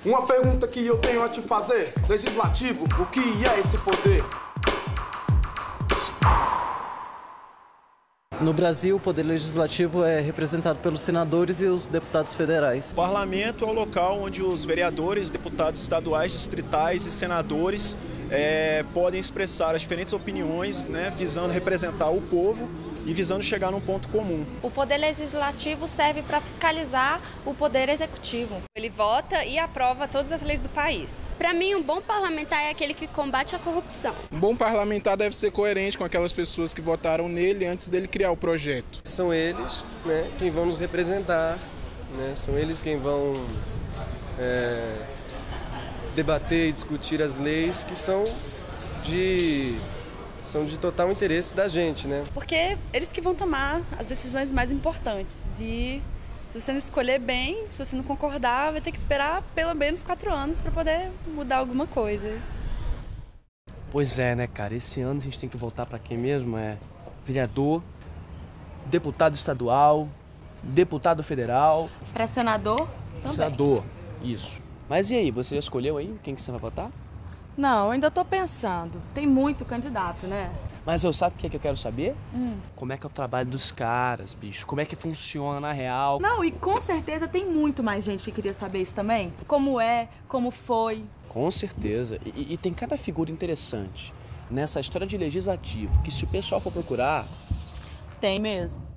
Uma pergunta que eu tenho a te fazer. Legislativo, o que é esse poder? No Brasil, o poder legislativo é representado pelos senadores e os deputados federais. O parlamento é o local onde os vereadores, deputados estaduais, distritais e senadores podem expressar as diferentes opiniões, né, visando representar o povo e visando chegar num ponto comum. O poder legislativo serve para fiscalizar o poder executivo. Ele vota e aprova todas as leis do país. Para mim, um bom parlamentar é aquele que combate a corrupção. Um bom parlamentar deve ser coerente com aquelas pessoas que votaram nele antes dele criar o projeto. São eles, né, quem vão nos representar, né, são eles quem vão debater e discutir as leis que são de total interesse da gente, né? Porque eles que vão tomar as decisões mais importantes e se você não escolher bem, se você não concordar, vai ter que esperar pelo menos 4 anos para poder mudar alguma coisa. Pois é, né, cara? Esse ano a gente tem que voltar para quem mesmo? Vereador, deputado estadual, deputado federal. Para senador também. Senador, isso. Mas e aí, você já escolheu aí quem que você vai votar? Não, ainda tô pensando. Tem muito candidato, né? Mas sabe o que eu quero saber? Como é que é o trabalho dos caras, bicho? Como é que funciona na real? Não, e com certeza tem muito mais gente que queria saber isso também. Como é, como foi. Com certeza. E tem cada figura interessante nessa história de legislativo, que se o pessoal for procurar... Tem mesmo.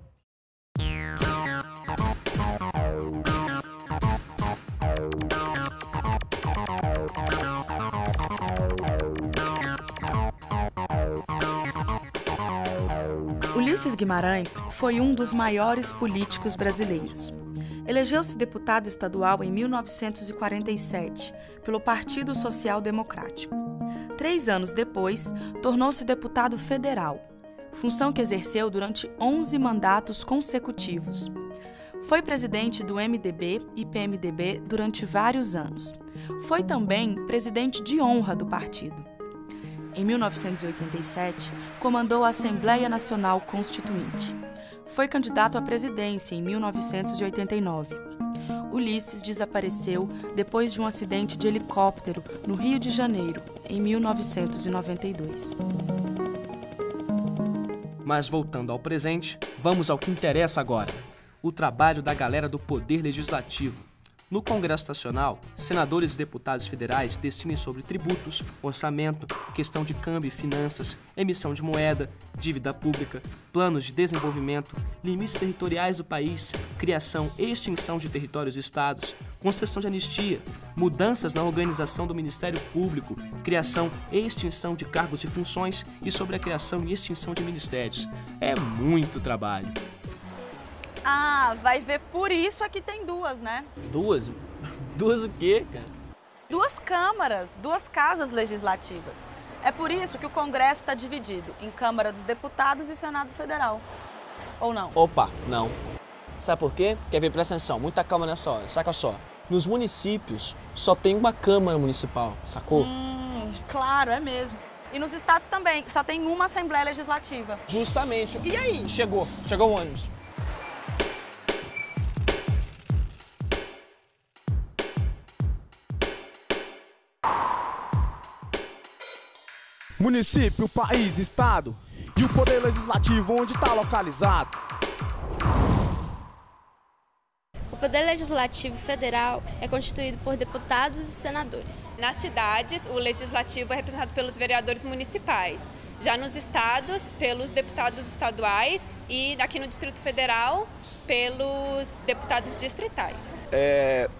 Ulisses Guimarães foi um dos maiores políticos brasileiros. Elegeu-se deputado estadual em 1947 pelo Partido Social Democrático. 3 anos depois, tornou-se deputado federal, função que exerceu durante 11 mandatos consecutivos. Foi presidente do MDB e PMDB durante vários anos. Foi também presidente de honra do partido. Em 1987, comandou a Assembleia Nacional Constituinte. Foi candidato à presidência em 1989. Ulisses desapareceu depois de um acidente de helicóptero no Rio de Janeiro, em 1992. Mas voltando ao presente, vamos ao que interessa agora: o trabalho da galera do Poder Legislativo. No Congresso Nacional, senadores e deputados federais decidem sobre tributos, orçamento, questão de câmbio e finanças, emissão de moeda, dívida pública, planos de desenvolvimento, limites territoriais do país, criação e extinção de territórios e estados, concessão de anistia, mudanças na organização do Ministério Público, criação e extinção de cargos e funções e sobre a criação e extinção de ministérios. É muito trabalho. Ah, vai ver, por isso aqui tem 2, né? 2? 2 o quê, cara? 2 câmaras, 2 casas legislativas. É por isso que o Congresso está dividido em Câmara dos Deputados e Senado Federal. Ou não? Opa, não. Sabe por quê? Quer ver? Presta atenção, muita calma nessa hora. Saca só, nos municípios só tem uma Câmara Municipal, sacou? Claro, é mesmo. E nos estados também, só tem uma Assembleia Legislativa. Justamente. E aí? Chegou o ônibus. Município, país, estado e o poder legislativo onde está localizado. O poder legislativo federal é constituído por deputados e senadores. Nas cidades, o legislativo é representado pelos vereadores municipais. Já nos estados, pelos deputados estaduais e aqui no Distrito Federal, pelos deputados distritais.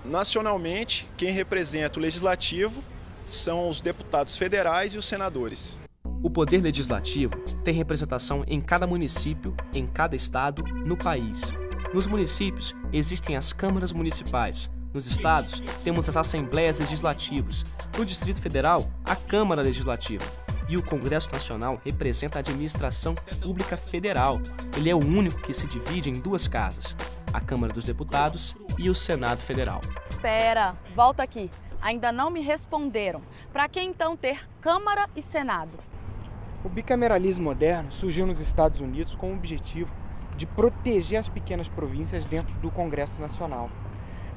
Nacionalmente, quem representa o legislativo são os deputados federais e os senadores. O Poder Legislativo tem representação em cada município, em cada estado, no país. Nos municípios, existem as câmaras municipais. Nos estados, temos as assembleias legislativas. No Distrito Federal, a Câmara Legislativa. E o Congresso Nacional representa a administração pública federal. Ele é o único que se divide em 2 casas: a Câmara dos Deputados e o Senado Federal. Espera, volta aqui. Ainda não me responderam. Para que então ter Câmara e Senado? O bicameralismo moderno surgiu nos Estados Unidos com o objetivo de proteger as pequenas províncias dentro do Congresso Nacional.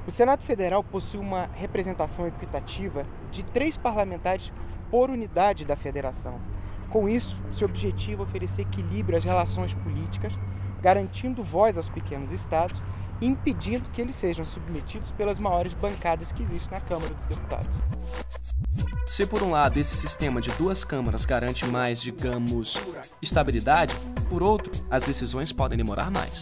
O Senado Federal possui uma representação equitativa de 3 parlamentares por unidade da federação. Com isso, seu objetivo é oferecer equilíbrio às relações políticas, garantindo voz aos pequenos estados e impedindo que eles sejam submetidos pelas maiores bancadas que existem na Câmara dos Deputados. Se por um lado esse sistema de 2 câmaras garante mais, digamos, estabilidade, por outro, as decisões podem demorar mais.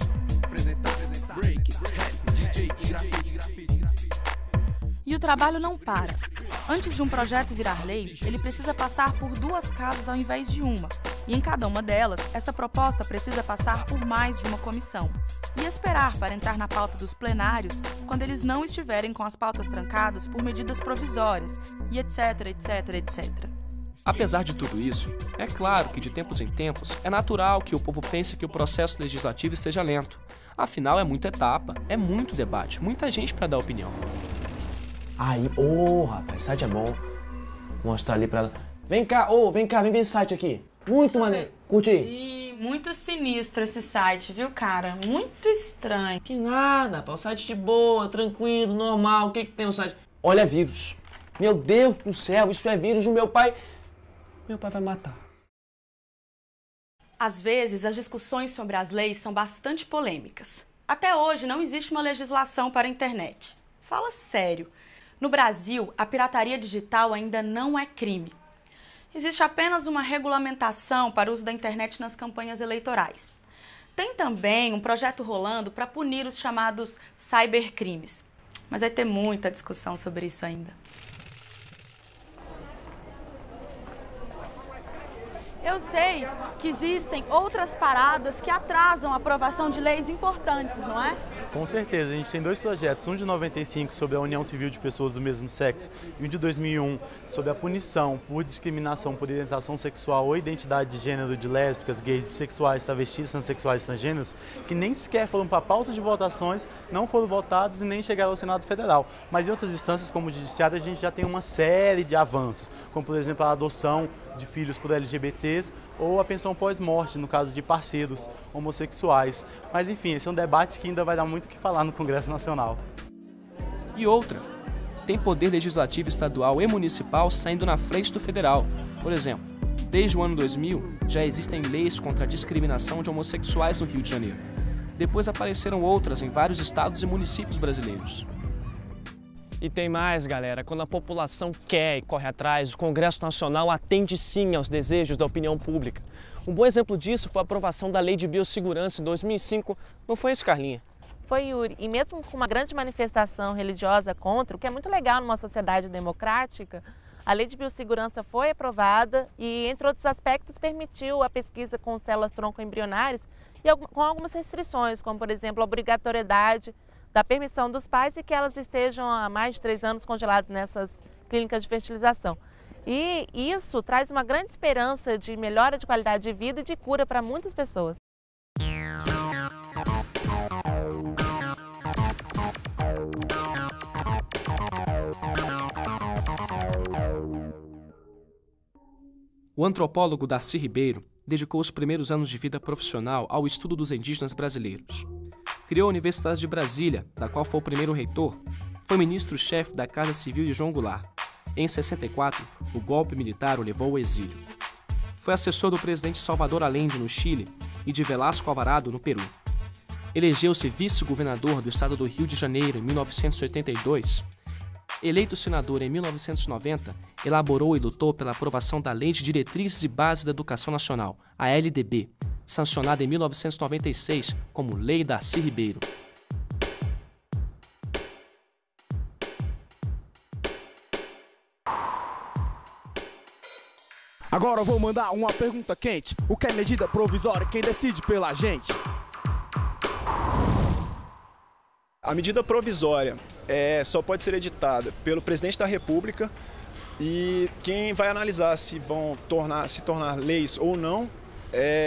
E o trabalho não para. Antes de um projeto virar lei, ele precisa passar por 2 casas ao invés de uma. E em cada uma delas, essa proposta precisa passar por mais de uma comissão. E esperar para entrar na pauta dos plenários quando eles não estiverem com as pautas trancadas por medidas provisórias, e etc, etc, etc. Apesar de tudo isso, é claro que de tempos em tempos é natural que o povo pense que o processo legislativo esteja lento. Afinal, é muita etapa, é muito debate, muita gente para dar opinião. Aí, rapaz, site é bom. Vou mostrar ali pra ela. Vem cá, vem ver esse site aqui. Muito maneiro. Curte aí. Ih, muito sinistro esse site, viu, cara? Muito estranho. Que nada, rapaz. O site de boa, tranquilo, normal. O que tem no site? Olha, vírus. Meu Deus do céu, isso é vírus. O meu pai vai matar. Às vezes, as discussões sobre as leis são bastante polêmicas. Até hoje, não existe uma legislação para a internet. Fala sério. No Brasil, a pirataria digital ainda não é crime. Existe apenas uma regulamentação para o uso da internet nas campanhas eleitorais. Tem também um projeto rolando para punir os chamados cybercrimes. Mas vai ter muita discussão sobre isso ainda. Eu sei que existem outras paradas que atrasam a aprovação de leis importantes, não é? Com certeza, a gente tem 2 projetos, um de 95 sobre a união civil de pessoas do mesmo sexo e um de 2001 sobre a punição por discriminação por orientação sexual ou identidade de gênero de lésbicas, gays, bissexuais, travestis, transexuais e transgêneros, que nem sequer foram para a pauta de votações, não foram votados e nem chegaram ao Senado Federal. Mas em outras instâncias, como o Judiciário, a gente já tem uma série de avanços, como por exemplo a adoção de filhos por LGBTs ou a pensão pós-morte, no caso de parceiros homossexuais. Mas enfim, esse é um debate que ainda vai dar muito o que falar no Congresso Nacional. E outra, tem poder legislativo estadual e municipal saindo na frente do federal. Por exemplo, desde o ano 2000 já existem leis contra a discriminação de homossexuais no Rio de Janeiro. Depois apareceram outras em vários estados e municípios brasileiros. E tem mais, galera. Quando a população quer e corre atrás, o Congresso Nacional atende sim aos desejos da opinião pública. Um bom exemplo disso foi a aprovação da Lei de Biossegurança em 2005. Não foi isso, Carlinha? Foi, Yuri. E mesmo com uma grande manifestação religiosa contra, o que é muito legal numa sociedade democrática, a Lei de Biossegurança foi aprovada e, entre outros aspectos, permitiu a pesquisa com células tronco-embrionárias e com algumas restrições, como, por exemplo, a obrigatoriedade da permissão dos pais e que elas estejam há mais de 3 anos congeladas nessas clínicas de fertilização. E isso traz uma grande esperança de melhora de qualidade de vida e de cura para muitas pessoas. O antropólogo Darcy Ribeiro dedicou os primeiros anos de vida profissional ao estudo dos indígenas brasileiros. Criou a Universidade de Brasília, da qual foi o primeiro reitor. Foi ministro-chefe da Casa Civil de João Goulart. Em 64, o golpe militar o levou ao exílio. Foi assessor do presidente Salvador Allende, no Chile, e de Velasco Alvarado, no Peru. Elegeu-se vice-governador do estado do Rio de Janeiro em 1982. Eleito senador em 1990, elaborou e lutou pela aprovação da Lei de Diretrizes e Bases da Educação Nacional, a LDB, sancionada em 1996 como Lei Darcy Ribeiro. Agora eu vou mandar uma pergunta quente. O que é medida provisória? Quem decide pela gente? A medida provisória só pode ser editada pelo presidente da República e quem vai analisar se vão se tornar leis ou não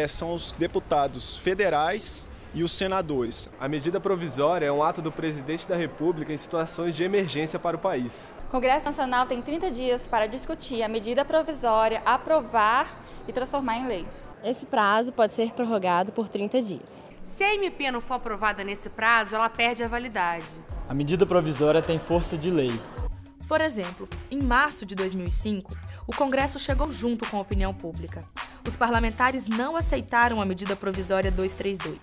são os deputados federais e os senadores. A medida provisória é um ato do presidente da República em situações de emergência para o país. O Congresso Nacional tem 30 dias para discutir a medida provisória, aprovar e transformar em lei. Esse prazo pode ser prorrogado por 30 dias. Se a MP não for aprovada nesse prazo, ela perde a validade. A medida provisória tem força de lei. Por exemplo, em março de 2005, o Congresso chegou junto com a opinião pública. Os parlamentares não aceitaram a medida provisória 232.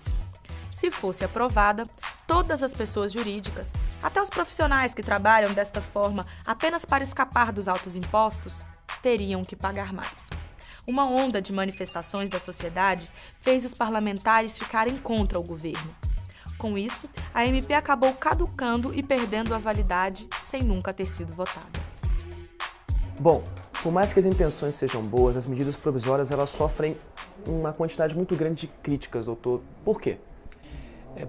Se fosse aprovada, todas as pessoas jurídicas, até os profissionais que trabalham desta forma apenas para escapar dos altos impostos, teriam que pagar mais. Uma onda de manifestações da sociedade fez os parlamentares ficarem contra o governo. Com isso, a MP acabou caducando e perdendo a validade sem nunca ter sido votada. Bom, por mais que as intenções sejam boas, as medidas provisórias elas sofrem uma quantidade muito grande de críticas, doutor. Por quê?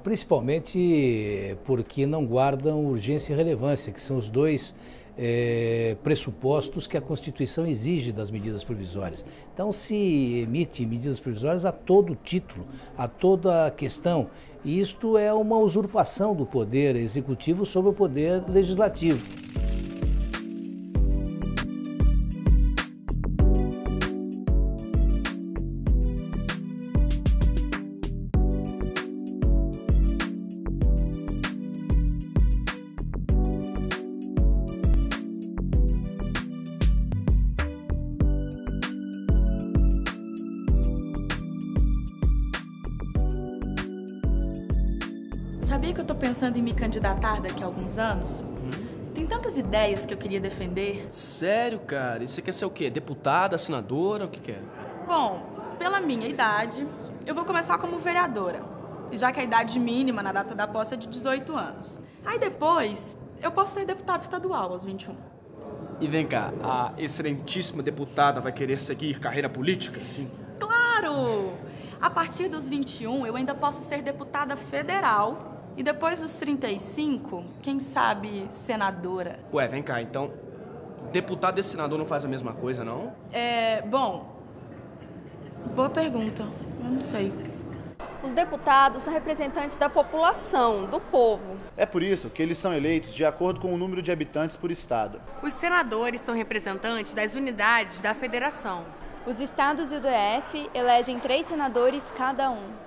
Principalmente porque não guardam urgência e relevância, que são os dois pressupostos que a Constituição exige das medidas provisórias. Então se emite medidas provisórias a todo título, a toda questão, e isto é uma usurpação do poder executivo sobre o poder legislativo. Sabia que eu tô pensando em me candidatar daqui a alguns anos? Tem tantas ideias que eu queria defender. Sério, cara? E você quer ser o quê? Deputada, senadora? O que quer? Bom, pela minha idade, eu vou começar como vereadora. Já que a idade mínima na data da posse é de 18 anos. Aí depois, eu posso ser deputada estadual aos 21. E vem cá, a excelentíssima deputada vai querer seguir carreira política, sim? Claro! A partir dos 21, eu ainda posso ser deputada federal. E depois dos 35, quem sabe senadora. Ué, vem cá, então, deputado e senador não faz a mesma coisa, não? Bom, boa pergunta, eu não sei. Os deputados são representantes da população, do povo. É por isso que eles são eleitos de acordo com o número de habitantes por estado. Os senadores são representantes das unidades da federação. Os estados e o DF elegem 3 senadores cada um.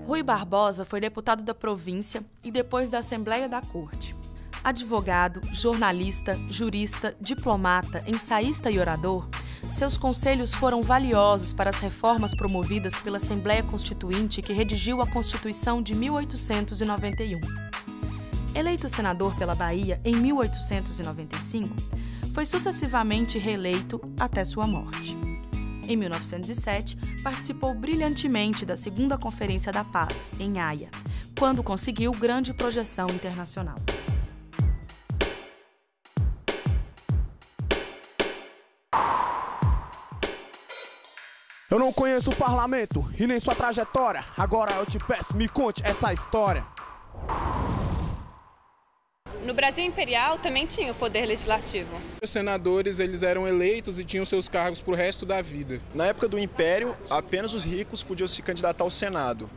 Rui Barbosa foi deputado da província e depois da Assembleia da Corte. Advogado, jornalista, jurista, diplomata, ensaísta e orador, seus conselhos foram valiosos para as reformas promovidas pela Assembleia Constituinte que redigiu a Constituição de 1891. Eleito senador pela Bahia em 1895, foi sucessivamente reeleito até sua morte. Em 1907, participou brilhantemente da Segunda Conferência da Paz, em Haia, quando conseguiu grande projeção internacional. Eu não conheço o parlamento e nem sua trajetória. Agora eu te peço, me conte essa história. No Brasil Imperial também tinha o poder legislativo. Os senadores eles eram eleitos e tinham seus cargos para o resto da vida. Na época do Império, apenas os ricos podiam se candidatar ao Senado.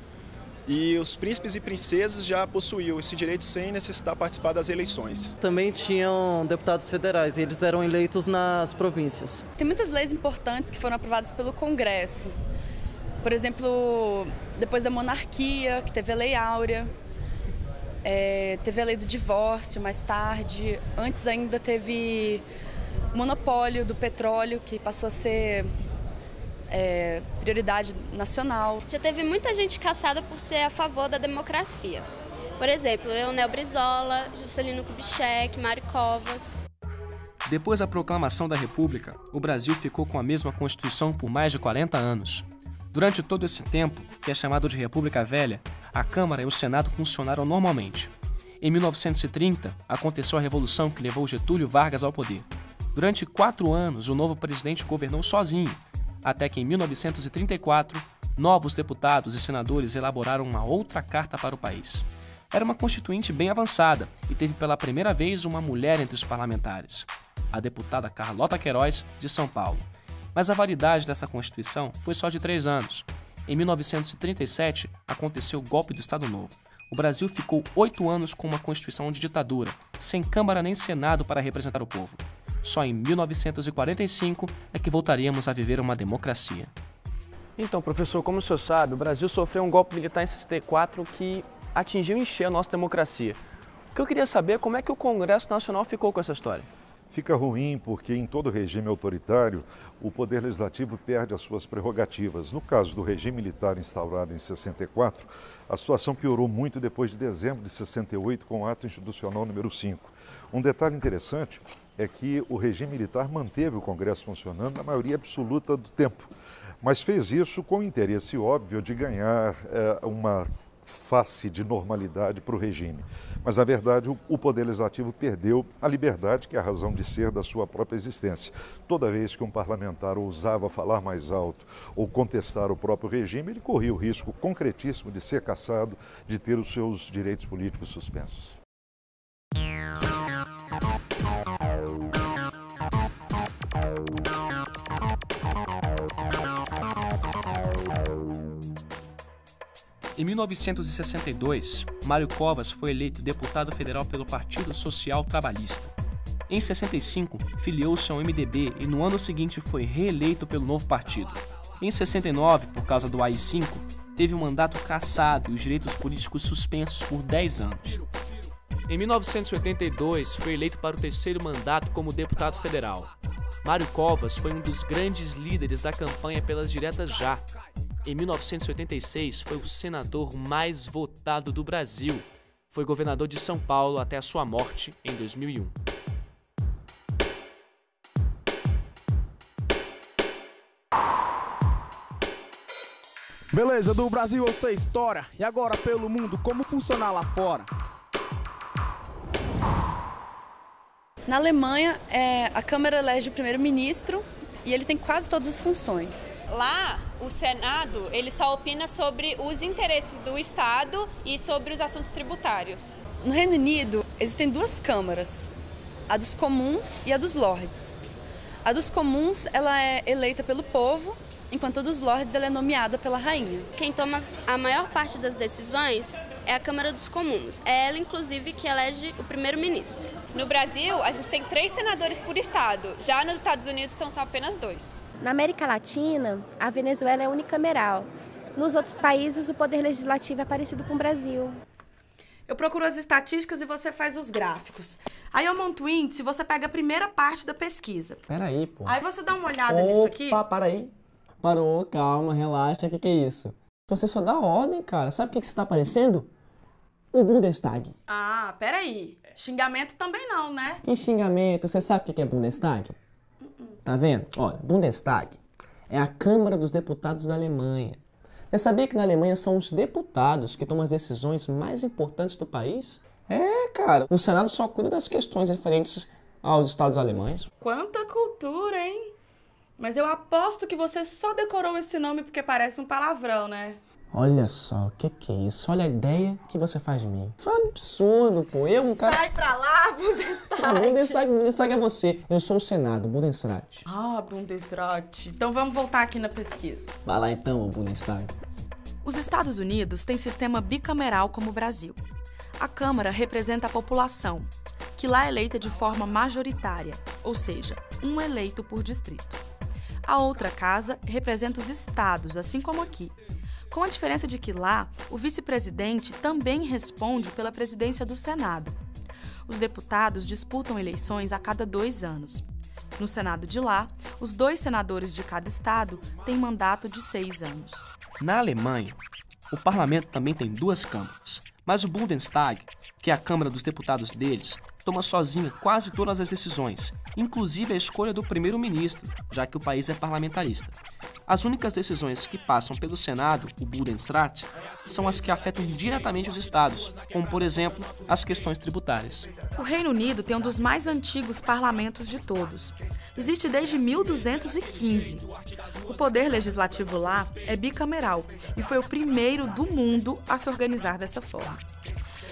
E os príncipes e princesas já possuíam esse direito sem necessitar participar das eleições. Também tinham deputados federais e eles eram eleitos nas províncias. Tem muitas leis importantes que foram aprovadas pelo Congresso. Por exemplo, depois da monarquia, que teve a Lei Áurea. Teve a lei do divórcio mais tarde. Antes ainda teve o monopólio do petróleo, que passou a ser prioridade nacional. Já teve muita gente caçada por ser a favor da democracia. Por exemplo, Leonel Brizola, Juscelino Kubitschek, Mário Covas. Depois da proclamação da República, o Brasil ficou com a mesma Constituição por mais de 40 anos. Durante todo esse tempo, que é chamado de República Velha, a Câmara e o Senado funcionaram normalmente. Em 1930, aconteceu a Revolução que levou Getúlio Vargas ao poder. Durante 4 anos, o novo presidente governou sozinho, até que em 1934, novos deputados e senadores elaboraram uma outra carta para o país. Era uma constituinte bem avançada e teve pela primeira vez uma mulher entre os parlamentares, a deputada Carlota Queiroz, de São Paulo. Mas a validade dessa Constituição foi só de 3 anos. Em 1937, aconteceu o golpe do Estado Novo. o Brasil ficou 8 anos com uma Constituição de ditadura, sem Câmara nem Senado para representar o povo. Só em 1945 é que voltaríamos a viver uma democracia. Então, professor, como o senhor sabe, o Brasil sofreu um golpe militar em 64 que atingiu em cheio a nossa democracia. O que eu queria saber é como é que o Congresso Nacional ficou com essa história. Fica ruim porque em todo regime autoritário o Poder Legislativo perde as suas prerrogativas. No caso do regime militar instaurado em 64, a situação piorou muito depois de dezembro de 68 com o Ato Institucional número 5. Um detalhe interessante é que o regime militar manteve o Congresso funcionando na maioria absoluta do tempo, mas fez isso com o interesse óbvio de ganhar uma face de normalidade para o regime. Mas, na verdade, o Poder Legislativo perdeu a liberdade, que é a razão de ser da sua própria existência. Toda vez que um parlamentar ousava falar mais alto ou contestar o próprio regime, ele corria o risco concretíssimo de ser cassado, de ter os seus direitos políticos suspensos. Em 1962, Mário Covas foi eleito deputado federal pelo Partido Social Trabalhista. Em 65, filiou-se ao MDB e no ano seguinte foi reeleito pelo novo partido. Em 69, por causa do AI-5, teve o mandato cassado e os direitos políticos suspensos por 10 anos. Em 1982, foi eleito para o 3º mandato como deputado federal. Mário Covas foi um dos grandes líderes da campanha pelas diretas já. Em 1986, foi o senador mais votado do Brasil. Foi governador de São Paulo até a sua morte em 2001. Beleza, do Brasil eu sei história. E agora pelo mundo, como funciona lá fora? Na Alemanha, a Câmara elege o primeiro-ministro e ele tem quase todas as funções. Lá, o Senado, ele só opina sobre os interesses do Estado e sobre os assuntos tributários. No Reino Unido, existem 2 câmaras, a dos comuns e a dos lords. A dos comuns, ela é eleita pelo povo, enquanto a dos lords ela é nomeada pela rainha. Quem toma a maior parte das decisões é a Câmara dos Comuns. É ela, inclusive, que elege o primeiro-ministro. No Brasil, a gente tem 3 senadores por estado. Já nos Estados Unidos, são só apenas 2. Na América Latina, a Venezuela é unicameral. Nos outros países, o poder legislativo é parecido com o Brasil. Eu procuro as estatísticas e você faz os gráficos. Aí eu monto o índice e você pega a primeira parte da pesquisa. Peraí, pô. Aí você dá uma olhada nisso aqui. Opa, para aí. Parou, calma, relaxa. O que é isso? Você só dá ordem, cara. Sabe o que você tá parecendo? O Bundestag. Ah, peraí. Xingamento também não, né? Que xingamento? Você sabe o que é Bundestag? Tá vendo? Olha, Bundestag é a Câmara dos Deputados da Alemanha. Você sabia que na Alemanha são os deputados que tomam as decisões mais importantes do país? É, cara. O Senado só cuida das questões referentes aos estados alemães. Quanta cultura, hein? Mas eu aposto que você só decorou esse nome porque parece um palavrão, né? Olha só, o que é isso? Olha a ideia que você faz de mim. Isso é um absurdo, pô. Eu, um cara... Sai pra lá, Bundestag. Bundestag é você. Eu sou o Senado, Bundesrat. Ah, Bundesrat. Então vamos voltar aqui na pesquisa. Vai lá então, Bundestag. Os Estados Unidos têm sistema bicameral como o Brasil. A Câmara representa a população, que lá é eleita de forma majoritária, ou seja, um eleito por distrito. A outra casa representa os estados, assim como aqui, com a diferença de que lá, o vice-presidente também responde pela presidência do Senado. Os deputados disputam eleições a cada 2 anos. No Senado de lá, os 2 senadores de cada estado têm mandato de 6 anos. Na Alemanha, o parlamento também tem 2 câmaras, mas o Bundestag, que é a Câmara dos Deputados deles, toma sozinho quase todas as decisões, inclusive a escolha do primeiro-ministro, já que o país é parlamentarista. As únicas decisões que passam pelo Senado, o Bundesrat, são as que afetam diretamente os estados, como, por exemplo, as questões tributárias. O Reino Unido tem um dos mais antigos parlamentos de todos. Existe desde 1215. O poder legislativo lá é bicameral e foi o primeiro do mundo a se organizar dessa forma.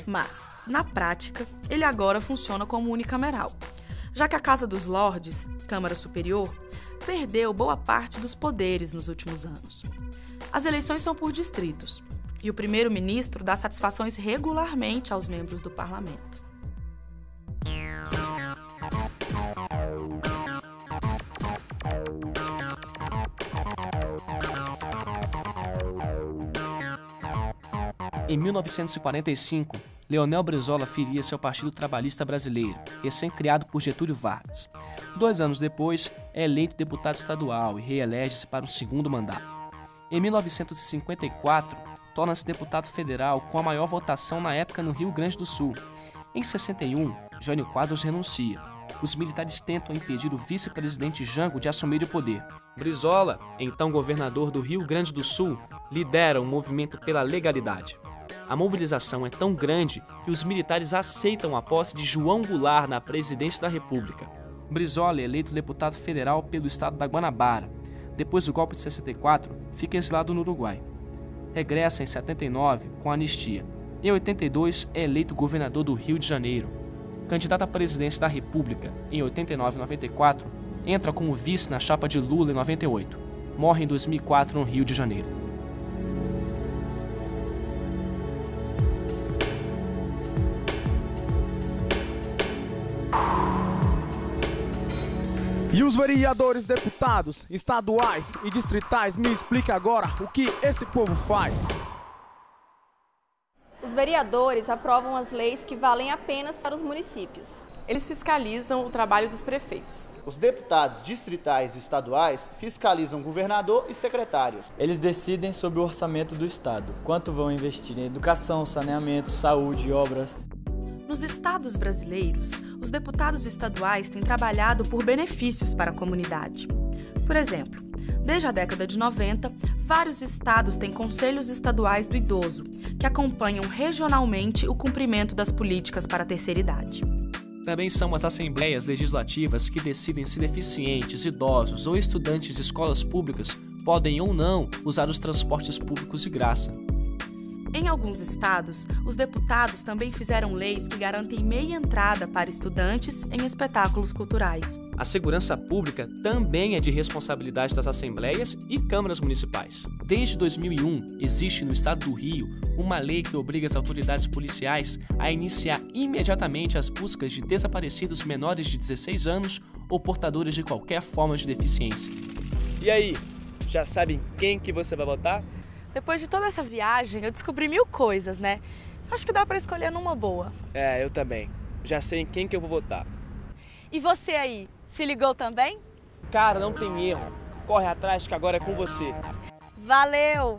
Mas, na prática, ele agora funciona como unicameral, já que a Casa dos Lordes, Câmara Superior, perdeu boa parte dos poderes nos últimos anos. As eleições são por distritos. e o primeiro-ministro dá satisfações regularmente aos membros do parlamento. Em 1945, Leonel Brizola filia-se ao Partido Trabalhista Brasileiro, recém-criado por Getúlio Vargas. 2 anos depois, é eleito deputado estadual e reelege-se para um segundo mandato. Em 1954, torna-se deputado federal com a maior votação na época no Rio Grande do Sul. Em 61, Jânio Quadros renuncia. Os militares tentam impedir o vice-presidente Jango de assumir o poder. Brizola, então governador do Rio Grande do Sul, lidera um movimento pela legalidade. A mobilização é tão grande que os militares aceitam a posse de João Goulart na presidência da República. Brizola é eleito deputado federal pelo estado da Guanabara. Depois do golpe de 64, fica exilado no Uruguai. Regressa em 79 com a anistia. Em 82 é eleito governador do Rio de Janeiro. Candidato à presidência da República em 89 e 94, entra como vice na chapa de Lula em 98. Morre em 2004 no Rio de Janeiro. E os vereadores, deputados, estaduais e distritais, me explica agora o que esse povo faz. Os vereadores aprovam as leis que valem apenas para os municípios. Eles fiscalizam o trabalho dos prefeitos. Os deputados distritais e estaduais fiscalizam governador e secretários. Eles decidem sobre o orçamento do estado, quanto vão investir em educação, saneamento, saúde e obras. Nos estados brasileiros, os deputados estaduais têm trabalhado por benefícios para a comunidade. Por exemplo, desde a década de 90, vários estados têm conselhos estaduais do idoso, que acompanham regionalmente o cumprimento das políticas para a terceira idade. Também são as assembleias legislativas que decidem se deficientes, idosos ou estudantes de escolas públicas podem ou não usar os transportes públicos de graça. Em alguns estados, os deputados também fizeram leis que garantem meia entrada para estudantes em espetáculos culturais. A segurança pública também é de responsabilidade das assembleias e câmaras municipais. Desde 2001, existe no estado do Rio uma lei que obriga as autoridades policiais a iniciar imediatamente as buscas de desaparecidos menores de 16 anos ou portadores de qualquer forma de deficiência. E aí, já sabem quem que você vai votar? Depois de toda essa viagem, eu descobri 1000 coisas, né? Acho que dá pra escolher numa boa. Eu também. Já sei em quem que eu vou votar. E você aí, se ligou também? Cara, não tem erro. Corre atrás que agora é com você. Valeu!